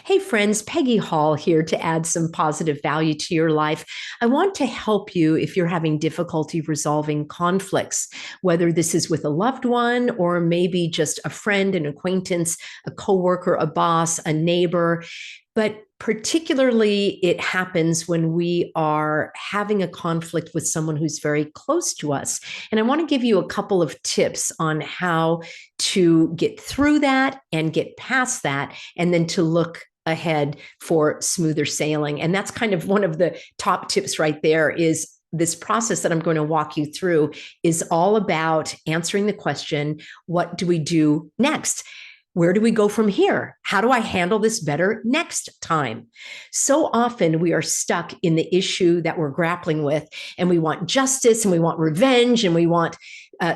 Hey, friends, Peggy Hall here to add some positive value to your life. I want to help you if you're having difficulty resolving conflicts, whether this is with a loved one or maybe just a friend, an acquaintance, a coworker, a boss, a neighbor. But particularly, it happens when we are having a conflict with someone who's very close to us. And I want to give you a couple of tips on how to get through that and get past that, and then to look ahead for smoother sailing. And that's kind of one of the top tips right there. Is this process that I'm going to walk you through is all about answering the question, what do we do next? Where do we go from here? How do I handle this better next time? So often we are stuck in the issue that we're grappling with, and we want justice and we want revenge and we want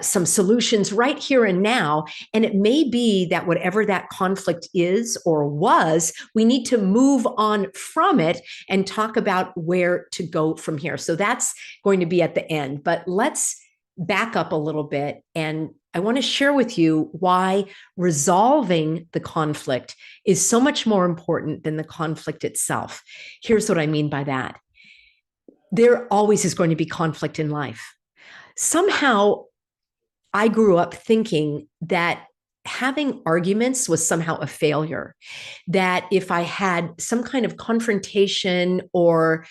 some solutions right here and now. And it may be that whatever that conflict is or was, we need to move on from it and talk about where to go from here. So that's going to be at the end. But let's back up a little bit, and I want to share with you why resolving the conflict is so much more important than the conflict itself. Here's what I mean by that. There always is going to be conflict in life. Somehow, I grew up thinking that having arguments was somehow a failure, that if I had some kind of confrontation or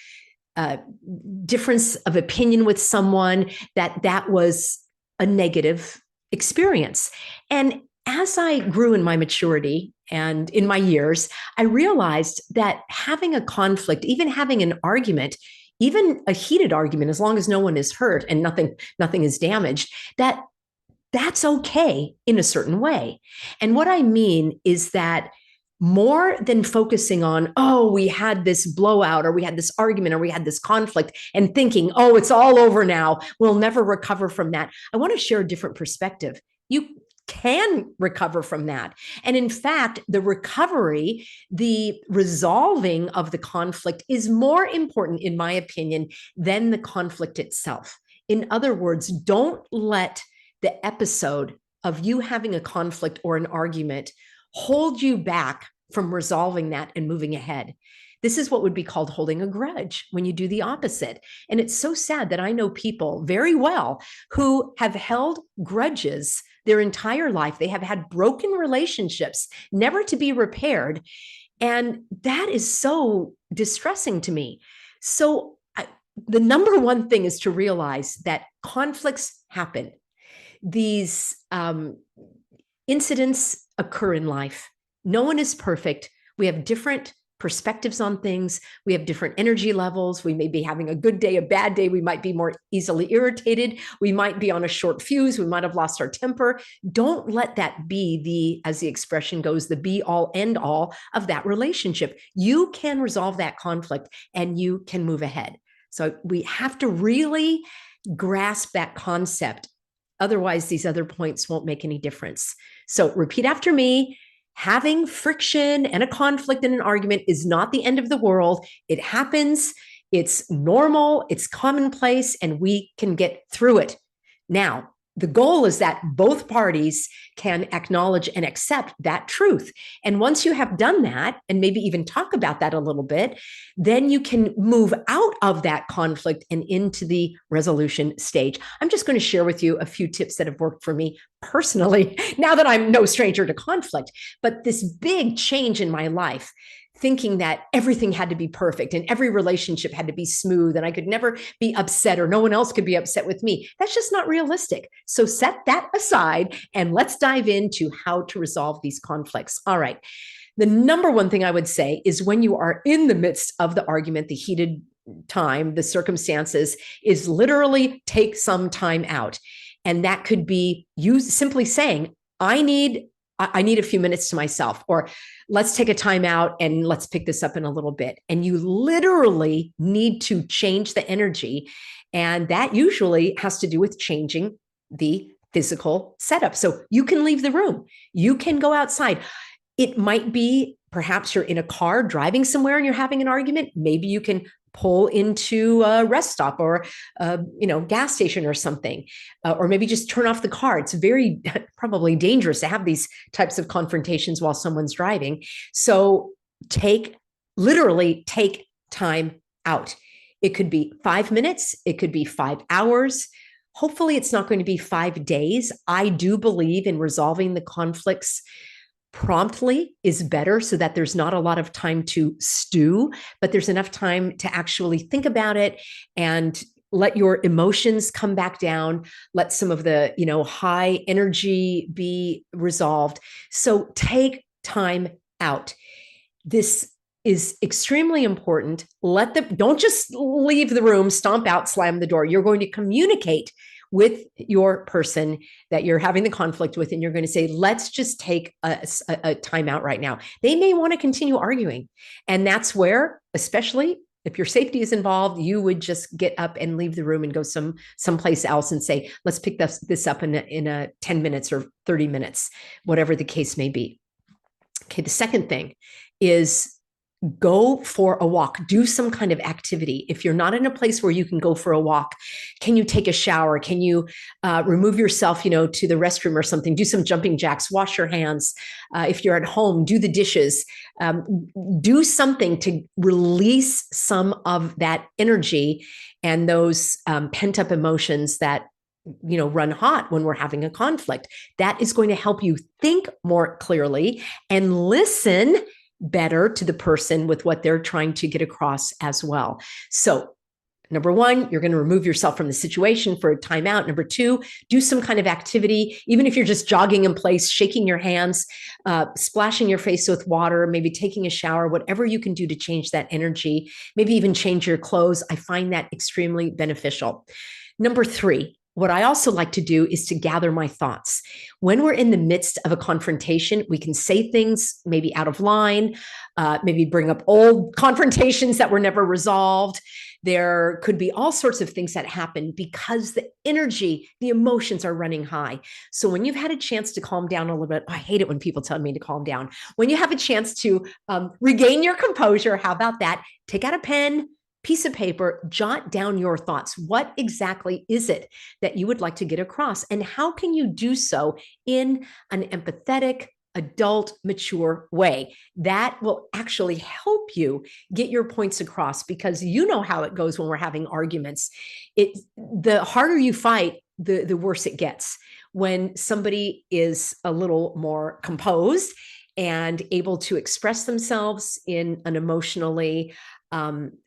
difference of opinion with someone, that was a negative experience. And as I grew in my maturity and in my years, I realized that having a conflict, even having an argument, even a heated argument, as long as no one is hurt and nothing is damaged, that's okay in a certain way. And what I mean is that more than focusing on, oh, we had this blowout or we had this argument or we had this conflict and thinking, oh, it's all over now, we'll never recover from that. I want to share a different perspective. You can recover from that. And in fact, the recovery, the resolving of the conflict is more important, in my opinion, than the conflict itself. In other words, don't let the episode of you having a conflict or an argument hold you back from resolving that and moving ahead. This is what would be called holding a grudge when you do the opposite. And it's so sad that I know people very well who have held grudges their entire life. They have had broken relationships, never to be repaired. And that is so distressing to me. So the number one thing is to realize that conflicts happen. These incidents occur in life. No one is perfect. We have different perspectives on things. We have different energy levels. We may be having a good day, a bad day. We might be more easily irritated. We might be on a short fuse. We might have lost our temper. Don't let that be as the expression goes, the be all end all of that relationship. You can resolve that conflict and you can move ahead. So we have to really grasp that concept. Otherwise, these other points won't make any difference. So repeat after me. Having friction and a conflict and an argument is not the end of the world. It happens. It's normal. It's commonplace, and we can get through it. Now, the goal is that both parties can acknowledge and accept that truth. And once you have done that, and maybe even talk about that a little bit, then you can move out of that conflict and into the resolution stage. I'm just going to share with you a few tips that have worked for me personally, now that I'm no stranger to conflict. But this big change in my life, thinking that everything had to be perfect and every relationship had to be smooth and I could never be upset or no one else could be upset with me. That's just not realistic. So set that aside and let's dive into how to resolve these conflicts. All right. The number one thing I would say is when you are in the midst of the argument, the heated time, the circumstances, is literally take some time out. And that could be you simply saying, I need a few minutes to myself, or let's take a time out and let's pick this up in a little bit. And you literally need to change the energy. And that usually has to do with changing the physical setup. So you can leave the room. You can go outside. It might be perhaps you're in a car driving somewhere and you're having an argument. Maybe you can pull into a rest stop or gas station or something, or maybe just turn off the car. It's very probably dangerous to have these types of confrontations while someone's driving. So literally take time out. It could be 5 minutes, it could be 5 hours. Hopefully, it's not going to be 5 days. I do believe in resolving the conflicts promptly is better so that there's not a lot of time to stew, but there's enough time to actually think about it and let your emotions come back down, let some of the, high energy be resolved. So take time out. This is extremely important. Don't just leave the room, stomp out, slam the door. You're going to communicate with your person that you're having the conflict with, and you're going to say, let's just take a time out right now. They may want to continue arguing. And that's where, especially if your safety is involved, you would just get up and leave the room and go someplace else and say, let's pick this up in a 10 minutes or 30 minutes, whatever the case may be. Okay, the second thing is go for a walk, do some kind of activity. If you're not in a place where you can go for a walk, can you take a shower? Can you remove yourself, to the restroom or something? Do some jumping jacks, wash your hands. If you're at home, do the dishes. Do something to release some of that energy and those pent up emotions that run hot when we're having a conflict. That is going to help you think more clearly and listen better to the person with what they're trying to get across as well. So, number one, you're going to remove yourself from the situation for a timeout. Number two, do some kind of activity, even if you're just jogging in place, shaking your hands, splashing your face with water, maybe taking a shower, whatever you can do to change that energy, maybe even change your clothes. I find that extremely beneficial. Number three, what I also like to do is to gather my thoughts. When we're in the midst of a confrontation, we can say things maybe out of line, maybe bring up old confrontations that were never resolved. There could be all sorts of things that happen because the energy, the emotions are running high. So when you've had a chance to calm down a little bit, I hate it when people tell me to calm down. When you have a chance to regain your composure, how about that? Take out a pen, piece of paper, jot down your thoughts. What exactly is it that you would like to get across? And how can you do so in an empathetic, adult, mature way? That will actually help you get your points across, because you know how it goes when we're having arguments. The harder you fight, the worse it gets. When somebody is a little more composed and able to express themselves in an emotionally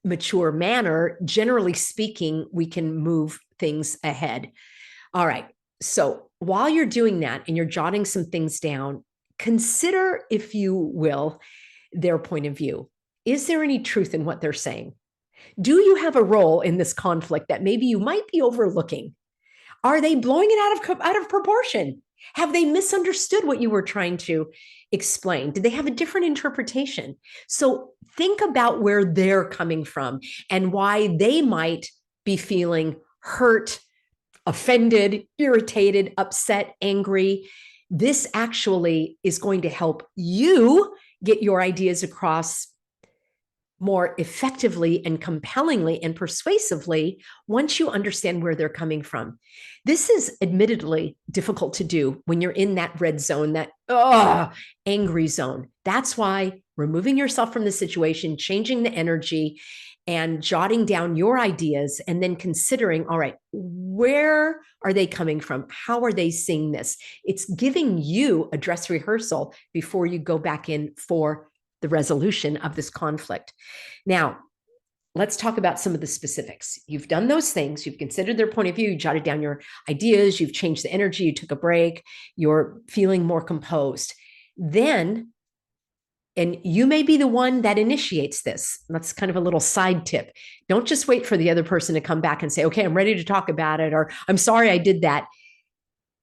mature manner, generally speaking, we can move things ahead. All right. So while you're doing that and you're jotting some things down, consider, if you will, their point of view. Is there any truth in what they're saying? Do you have a role in this conflict that maybe you might be overlooking? Are they blowing it out of proportion? Have they misunderstood what you were trying to explain? Did they have a different interpretation? So think about where they're coming from and why they might be feeling hurt, offended, irritated, upset, angry. This actually is going to help you get your ideas across more effectively and compellingly and persuasively once you understand where they're coming from. This is admittedly difficult to do when you're in that red zone, that angry zone. That's why removing yourself from the situation, changing the energy, and jotting down your ideas, and then considering, all right, where are they coming from? How are they seeing this? It's giving you a dress rehearsal before you go back in for the resolution of this conflict. Now, let's talk about some of the specifics. You've done those things. You've considered their point of view. You jotted down your ideas. You've changed the energy. You took a break. You're feeling more composed. Then, and you may be the one that initiates this. That's kind of a little side tip. Don't just wait for the other person to come back and say, okay, I'm ready to talk about it, or I'm sorry I did that.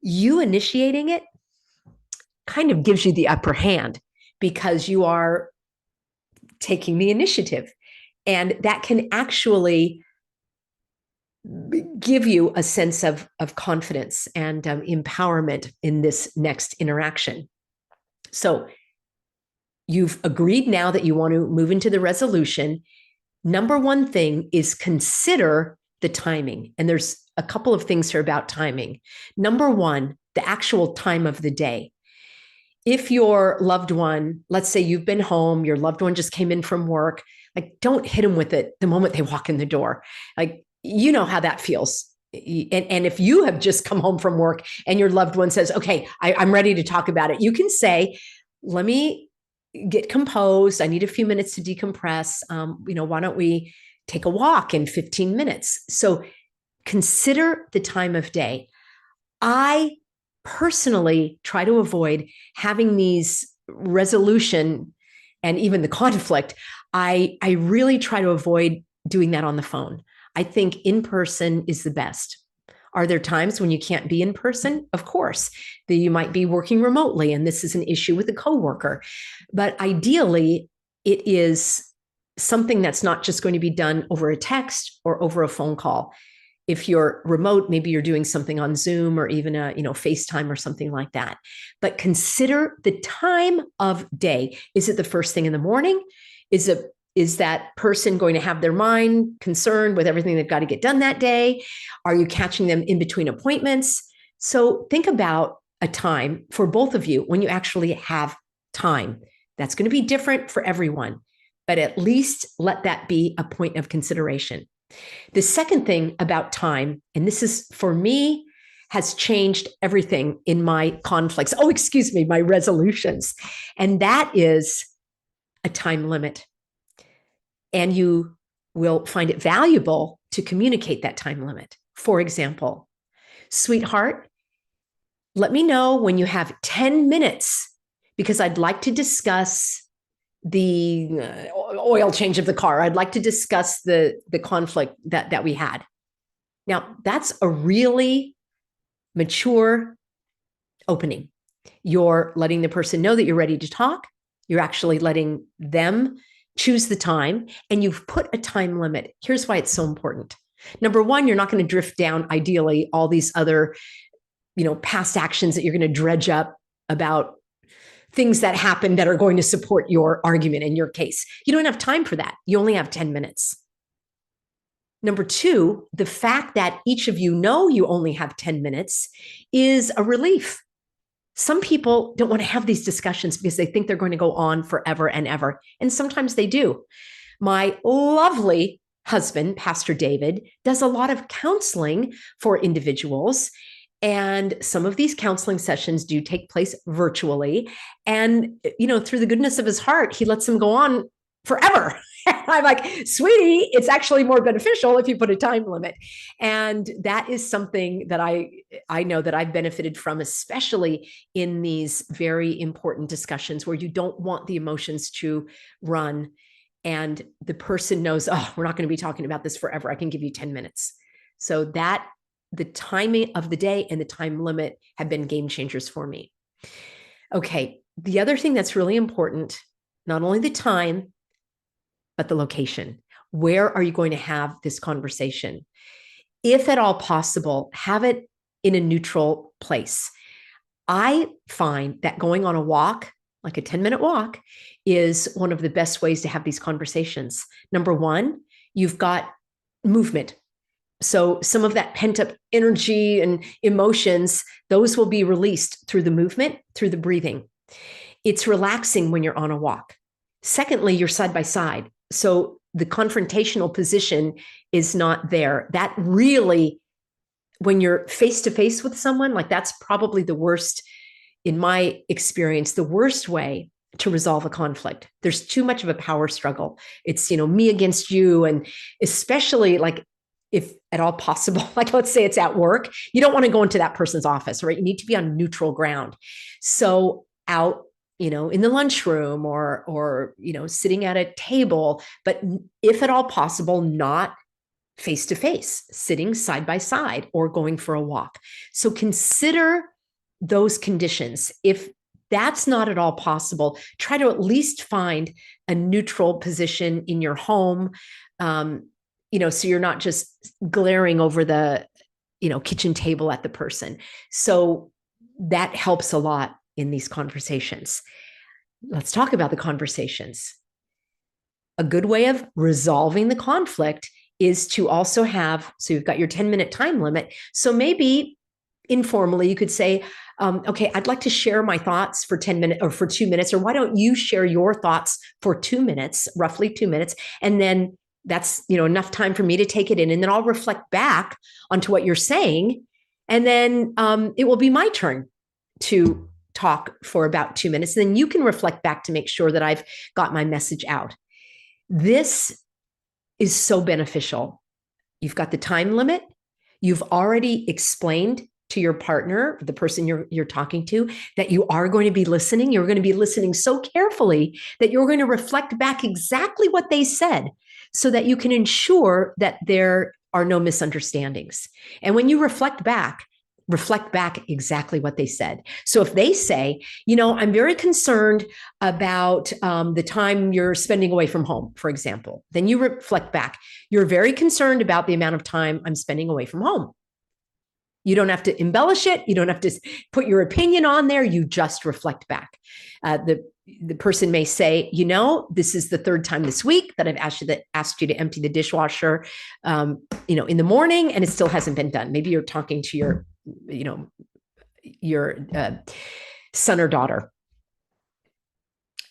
You initiating it kind of gives you the upper hand, because you are taking the initiative. And that can actually give you a sense of confidence and empowerment in this next interaction. So you've agreed now that you want to move into the resolution. Number one thing is consider the timing. And there's a couple of things here about timing. Number one, the actual time of the day. if your loved one, let's say you've been home, your loved one just came in from work, like don't hit them with it the moment they walk in the door. Like, you know how that feels. And if you have just come home from work and your loved one says, okay, I'm ready to talk about it, you can say, let me get composed. I need a few minutes to decompress. Why don't we take a walk in 15 minutes? So consider the time of day. I personally try to avoid having these resolution and even the conflict. I really try to avoid doing that on the phone. I think in person is the best. Are there times when you can't be in person? Of course, that you might be working remotely and this is an issue with a coworker. But ideally, it is something that's not just going to be done over a text or over a phone call. If you're remote, maybe you're doing something on Zoom or even a FaceTime or something like that. But consider the time of day. Is it the first thing in the morning? Is that person going to have their mind concerned with everything they've got to get done that day? Are you catching them in between appointments? So think about a time for both of you when you actually have time. That's going to be different for everyone, but at least let that be a point of consideration. The second thing about time, and this is for me, has changed everything in my conflicts. My resolutions. And that is a time limit. And you will find it valuable to communicate that time limit. For example, sweetheart, let me know when you have 10 minutes because I'd like to discuss the oil change of the car. I'd like to discuss the conflict that we had. Now, that's a really mature opening. You're letting the person know that you're ready to talk. You're actually letting them choose the time, and you've put a time limit. Here's why it's so important. Number one, you're not going to drift down, ideally, all these other, past actions that you're going to dredge up about things that happen that are going to support your argument in your case. You don't have time for that. You only have 10 minutes. Number two, the fact that each of you know you only have 10 minutes is a relief. Some people don't want to have these discussions because they think they're going to go on forever and ever. And sometimes they do. My lovely husband, Pastor David, does a lot of counseling for individuals. And some of these counseling sessions do take place virtually. And, through the goodness of his heart, he lets them go on forever. I'm like, sweetie, it's actually more beneficial if you put a time limit. And that is something that I know that I've benefited from, especially in these very important discussions where you don't want the emotions to run. And the person knows, we're not going to be talking about this forever. I can give you 10 minutes. So that the timing of the day and the time limit have been game changers for me. Okay. The other thing that's really important, not only the time, but the location. Where are you going to have this conversation? If at all possible, have it in a neutral place. I find that going on a walk, like a 10-minute walk, is one of the best ways to have these conversations. Number one, you've got movement. So some of that pent-up energy and emotions, those will be released through the movement, through the breathing. It's relaxing when you're on a walk. Secondly, you're side by side. So the confrontational position is not there. That really, when you're face to face with someone, like that's probably the worst, in my experience, the worst way to resolve a conflict. There's too much of a power struggle. It's, me against you. And especially like if at all possible, like let's say it's at work, you don't want to go into that person's office, right? You need to be on neutral ground. So out, in the lunchroom or sitting at a table, but if at all possible, not face to face, sitting side by side or going for a walk. So consider those conditions. If that's not at all possible, try to at least find a neutral position in your home. So you're not just glaring over the, kitchen table at the person. So that helps a lot in these conversations. Let's talk about the conversations. A good way of resolving the conflict is to also have, so you've got your 10-minute time limit. So maybe informally, you could say, Okay, I'd like to share my thoughts for 10 minutes or for 2 minutes, or why don't you share your thoughts for 2 minutes, roughly 2 minutes, and then that's enough time for me to take it in, and then I'll reflect back onto what you're saying, and then it will be my turn to talk for about 2 minutes. And then you can reflect back to make sure that I've got my message out. This is so beneficial. You've got the time limit. You've already explained to your partner, the person you're talking to, that you are going to be listening. You're going to be listening so carefully that you're going to reflect back exactly what they said so that you can ensure that there are no misunderstandings. And when you reflect back exactly what they said. So if they say, I'm very concerned about the time you're spending away from home, for example, then you reflect back. You're very concerned about the amount of time I'm spending away from home. You don't have to embellish it. You don't have to put your opinion on there. You just reflect back. The person may say, this is the third time this week that I've asked you to empty the dishwasher, in the morning, and it still hasn't been done. Maybe you're talking to your son or daughter.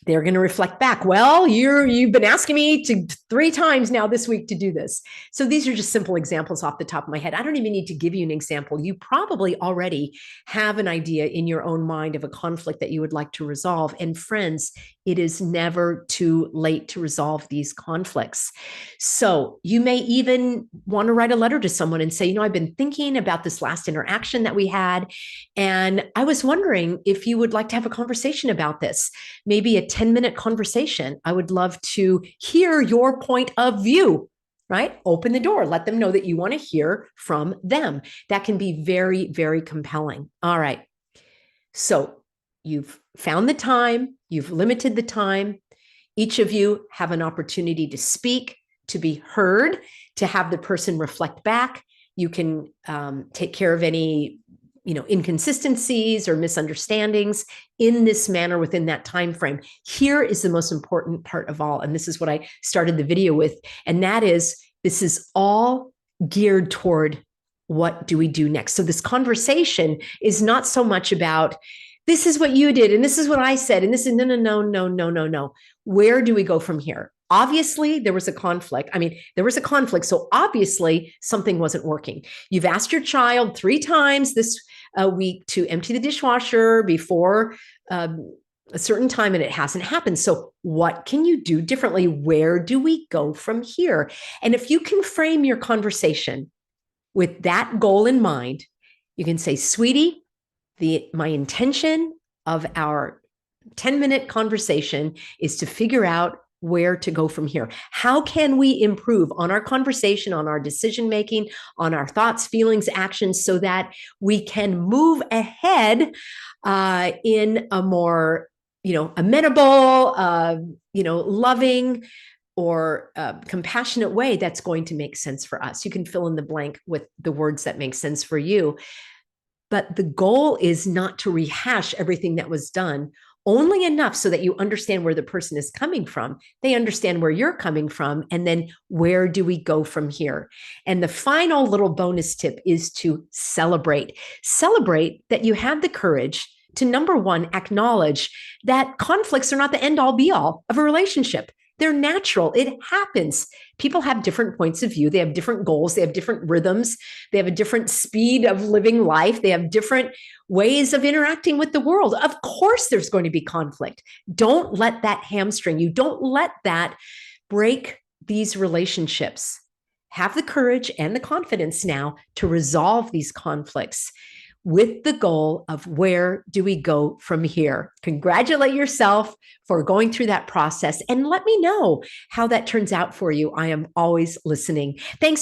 They're going to reflect back. Well, you've been asking me 3 times now this week to do this. So these are just simple examples off the top of my head. I don't even need to give you an example. You probably already have an idea in your own mind of a conflict that you would like to resolve. And friends, it is never too late to resolve these conflicts. So you may even want to write a letter to someone and say, I've been thinking about this last interaction that we had, and I was wondering if you would like to have a conversation about this, maybe a 10-minute conversation. I would love to hear your point of view, right? Open the door, let them know that you want to hear from them. That can be very, very compelling. All right. So you've found the time, you've limited the time. Each of you have an opportunity to speak, to be heard, to have the person reflect back. You can take care of any inconsistencies or misunderstandings in this manner within that time frame. Here is the most important part of all, and this is what I started the video with, and that is, this is all geared toward what do we do next. So this conversation is not so much about, this is what you did, and this is what I said, and this is no. Where do we go from here? Obviously, there was a conflict. So obviously something wasn't working. You've asked your child 3 times this week to empty the dishwasher before a certain time, and it hasn't happened. So what can you do differently? Where do we go from here? And if you can frame your conversation with that goal in mind, you can say, sweetie, my intention of our 10-minute conversation is to figure out where to go from here. How can we improve on our conversation, on our decision-making, on our thoughts, feelings, actions, so that we can move ahead in a more, amenable, loving, or compassionate way that's going to make sense for us. You can fill in the blank with the words that make sense for you. But the goal is not to rehash everything that was done, only enough so that you understand where the person is coming from. They understand where you're coming from. And then where do we go from here? And the final little bonus tip is to celebrate. Celebrate that you had the courage to, number one, acknowledge that conflicts are not the end all be all of a relationship. They're natural. It happens. People have different points of view. They have different goals. They have different rhythms. They have a different speed of living life. They have different ways of interacting with the world. Of course, there's going to be conflict. Don't let that hamstring you. Don't let that break these relationships. Have the courage and the confidence now to resolve these conflicts with the goal of, where do we go from here? Congratulate yourself for going through that process, and let me know how that turns out for you. I am always listening. Thanks